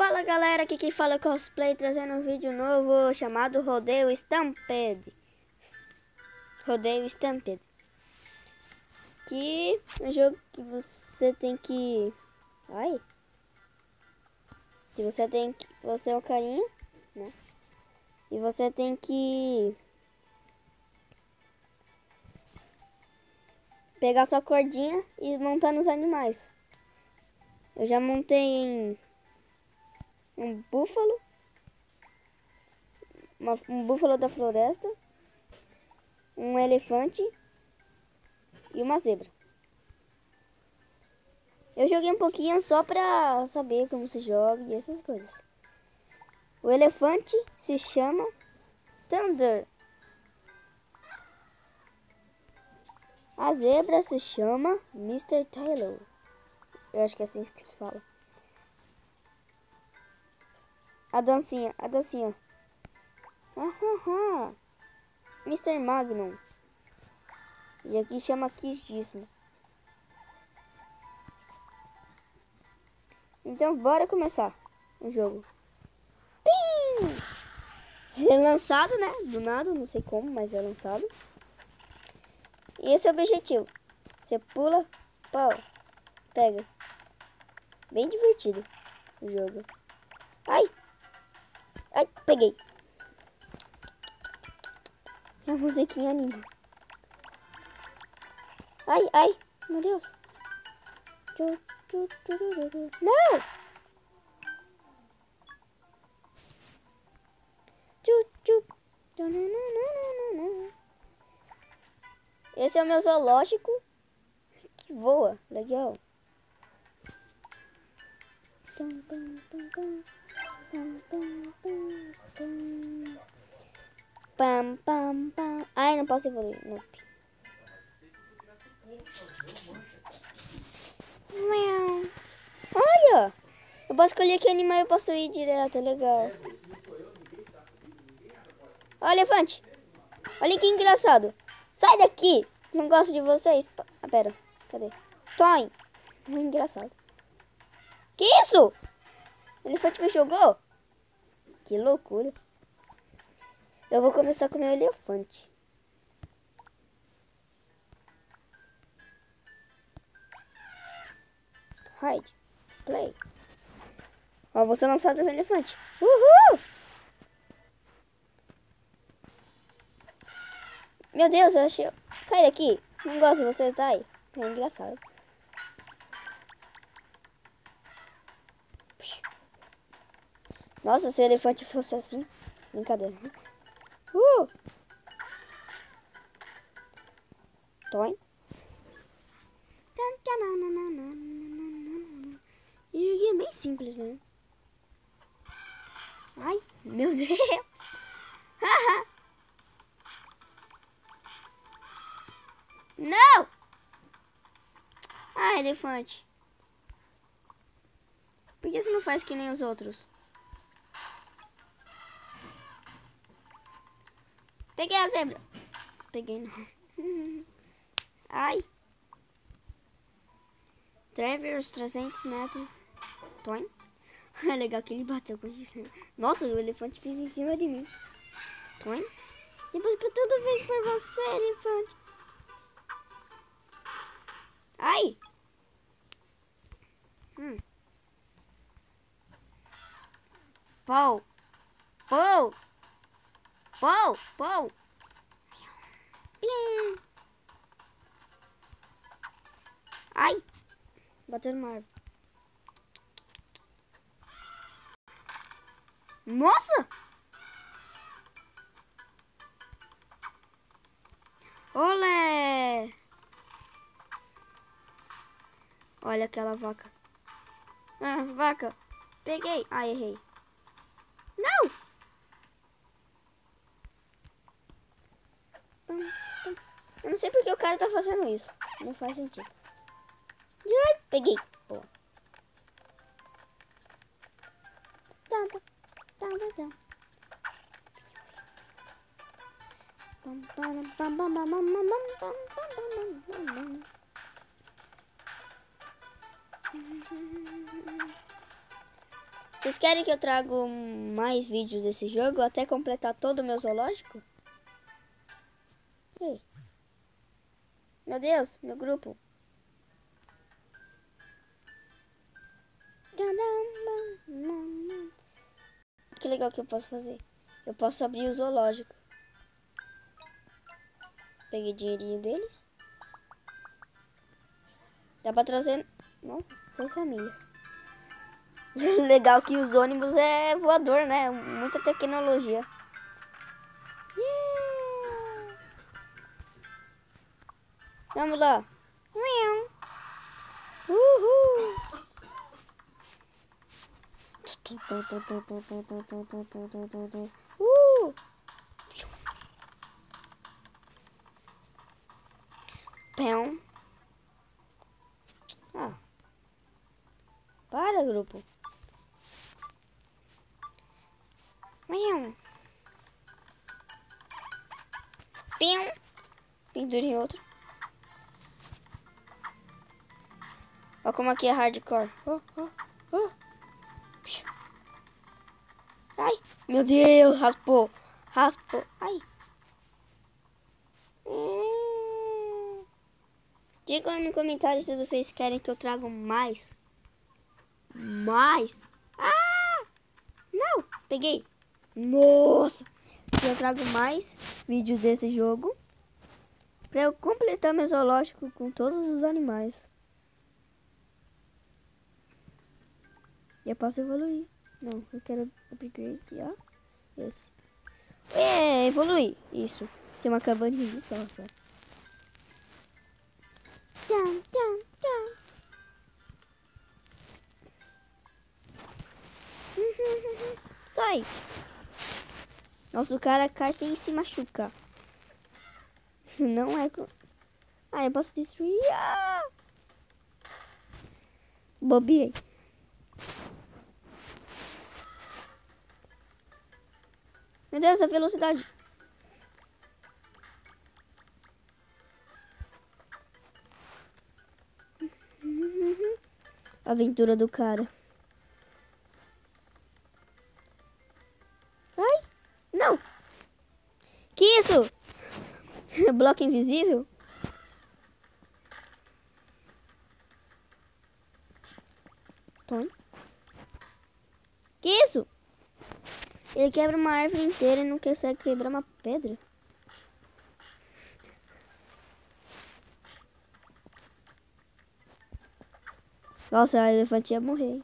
Fala galera, aqui quem fala é Cosplay, trazendo um vídeo novo chamado Rodeio Stampede. Rodeio Stampede. Que é um jogo que você tem que... Ai! Que você tem que... Você é o carinha, né? E você tem que... pegar sua cordinha e montar nos animais. Eu já montei em... um búfalo. Um búfalo da floresta. Um elefante. E uma zebra. Eu joguei um pouquinho só pra saber como se joga e essas coisas. O elefante se chama Thunder. A zebra se chama Mr. Taylor. Eu acho que é assim que se fala. A dancinha. Mr. Magnum. E aqui chama Kissíssimo. Então bora começar o jogo. Pim! É lançado, né? Do nada, não sei como, mas é lançado. E esse é o objetivo. Você pula, pau, pega. Bem divertido o jogo. Ai! Ai, peguei. A musiquinha anima. Ai, ai, meu Deus. Não! Esse é o meu zoológico que voa. Legal. Pam, pam, pam. Ai, não posso evoluir. Nope. Olha! Eu posso escolher que animal eu posso ir direto. Legal. Olha, elefante. Olha que engraçado. Sai daqui. Não gosto de vocês. Ah, pera. Cadê? Toin. Engraçado. Que isso? O elefante me jogou? Que loucura. Eu vou começar com o meu elefante. Hide. Play. Ó, você lançado o elefante. Uhul! Meu Deus, eu achei... Sai daqui. Não gosto de você, tá aí. É engraçado. Nossa, se o elefante fosse assim. Brincadeira. Toin. E o joguinho é bem simples mesmo. Ai, meu Deus. Não! Ah, elefante. Por que você não faz que nem os outros? Peguei a zebra. Peguei não. Ai. Travers 300 metros. Toin. É legal que ele bateu com a gente. Nossa, o elefante pisa em cima de mim. Toin. Depois que eu tudo fiz por você, elefante. Ai. Pou. Pou. Pou. Pou. Pim. Ai. Bateu no mar. Nossa. Olé. Olha aquela vaca. Ah, vaca. Peguei. Ai, errei. Não! Eu não sei porque o cara tá fazendo isso. Não faz sentido. Ai, peguei. Boa. Vocês querem que eu traga mais vídeos desse jogo até completar todo o meu zoológico? Ei. Meu Deus, meu grupo. Que legal que eu posso fazer. Eu posso abrir o zoológico. Peguei dinheirinho deles. Dá pra trazer... Nossa, 6 famílias. Legal que os ônibus é voador, né? Muita tecnologia. Yeah. Vamos lá. Uhul. Pão. Ah. Para, grupo. Pão. Pendura em outro. Olha como aqui é hardcore. Ai, meu Deus, raspou. Raspou. Ai. Diga aí no comentário se vocês querem que eu traga mais. Ah! Não, peguei. Nossa. Eu trago mais vídeos desse jogo. Pra eu completar meu zoológico com todos os animais. E eu posso evoluir. Não, eu quero upgrade, Isso. Evoluir. Isso. Tem uma cabaninha de sol, cara. Sai. Nossa, o cara cai sem se machucar. Não é... Ah, eu posso destruir. Bobiei. Meu Deus, a velocidade. Aventura do cara. Ai, não. Que isso? Bloco invisível? Tom. Que isso? Ele quebra uma árvore inteira e não consegue quebrar uma pedra. Nossa, a elefante ia morrer.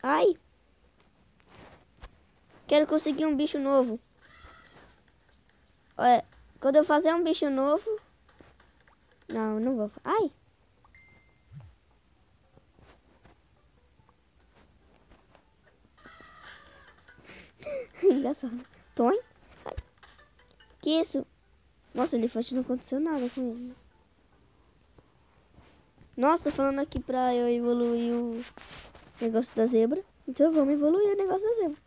Ai. Quero conseguir um bicho novo. Olha, quando eu fazer um bicho novo... Não, não vou. Ai. Engraçado. Tom? Que isso? Nossa, o elefante não aconteceu nada com ele. Nossa, falando aqui pra eu evoluir o negócio da zebra. Então vamos evoluir o negócio da zebra.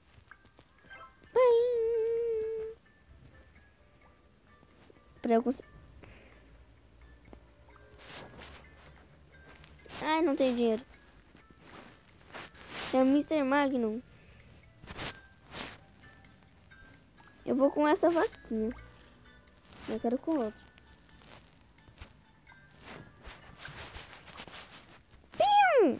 Pra eu conseguir... Ai, não tenho dinheiro. É o Mr. Magnum. Eu vou com essa vaquinha. Eu quero com outra. Pium!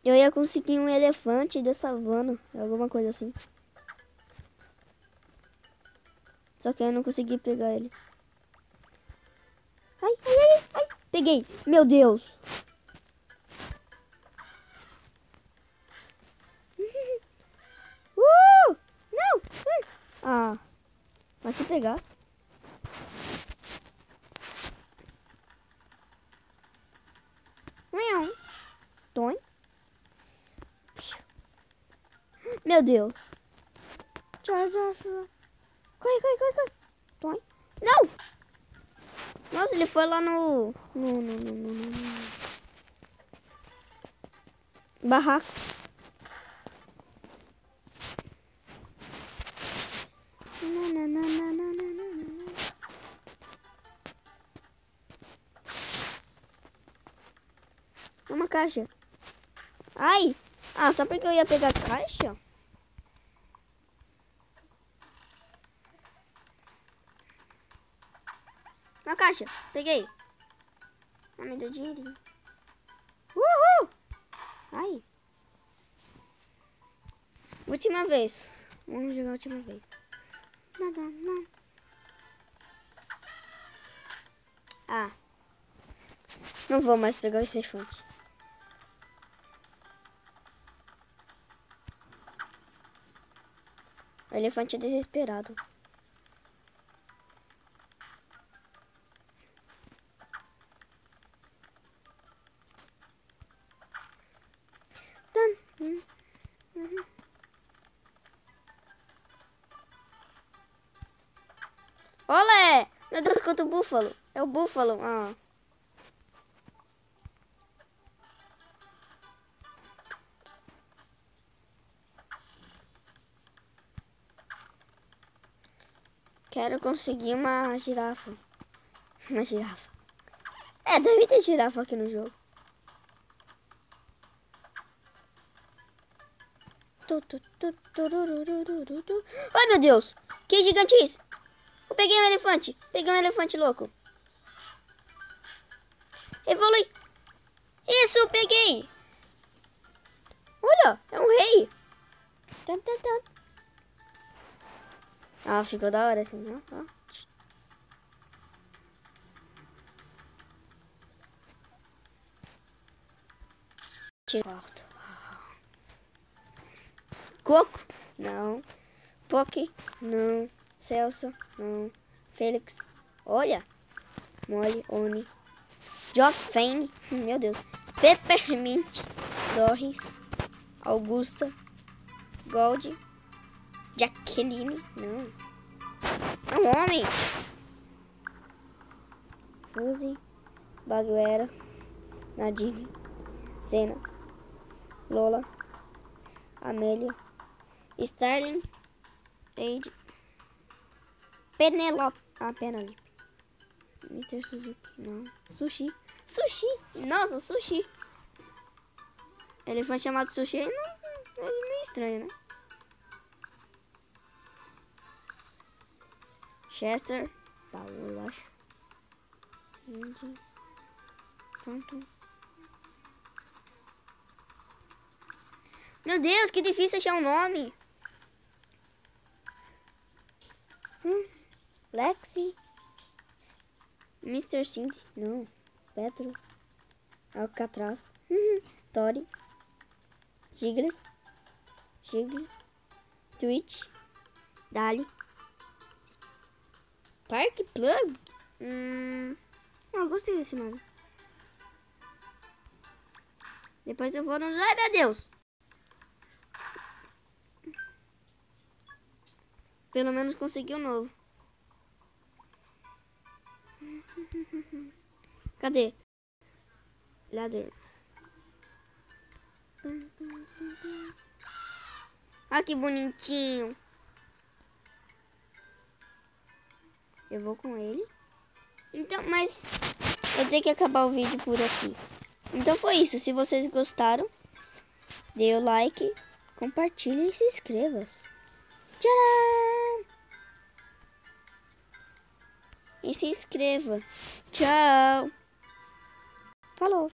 Eu ia conseguir um elefante da savana, alguma coisa assim. Só que eu não consegui pegar ele. Ai, ai, ai, ai. Peguei. Meu Deus. Não. Ah. Mas se pegasse. Tom. Meu Deus. Corre. Tom. Não. Nossa, Ele foi lá no barraco. Uma caixa. Ai! Ah, só porque eu ia pegar a caixa? Uma caixa. Peguei. Ah, me deu dinheirinho. Uhul! Ai. Última vez. Vamos jogar a última vez. Nada, não. Ah. Não vou mais pegar esse elefante. O elefante é desesperado. Olé! Meu Deus, quanto búfalo. É o búfalo. Ah. Quero conseguir uma girafa. Uma girafa. É, deve ter girafa aqui no jogo. Ai, meu Deus. Que gigante isso. Eu peguei um elefante. Peguei um elefante louco. Evolui. Isso, peguei. Olha, é um rei. Ah, ficou da hora assim, ó. Tira alto. Coco? Não. Poke? Não. Celso? Não. Félix? Olha. Molly, Oni. Josephine? Meu Deus. Peppermint. Doris. Augusta. Gold. Jacqueline? Não. É um homem. Fuse. Baguera. Nadine. Senna. Lola. Amélia. Starling. Aide. Penelope. Ah, Penelope. Mr. Suzuki. Não. Sushi. Sushi. Nossa, sushi. Elefante chamado sushi não, é meio estranho, né? Chester. Paulo, eu acho. Phantom. Meu Deus, que difícil achar um nome. Lexi. Mr. Cindy. Não. Petro. Alcatraz. Tori. Gigles. Twitch. Dali. Park Plug. Eu gostei desse nome. Depois eu vou nos... Ai, meu Deus. Pelo menos consegui um novo. Cadê? Ladder. Ah, que bonitinho. Eu vou com ele. Então, mas eu tenho que acabar o vídeo por aqui. Então foi isso. Se vocês gostaram, dê o like, compartilhe e se inscreva. Tchau! E se inscreva. Tchau! Falou!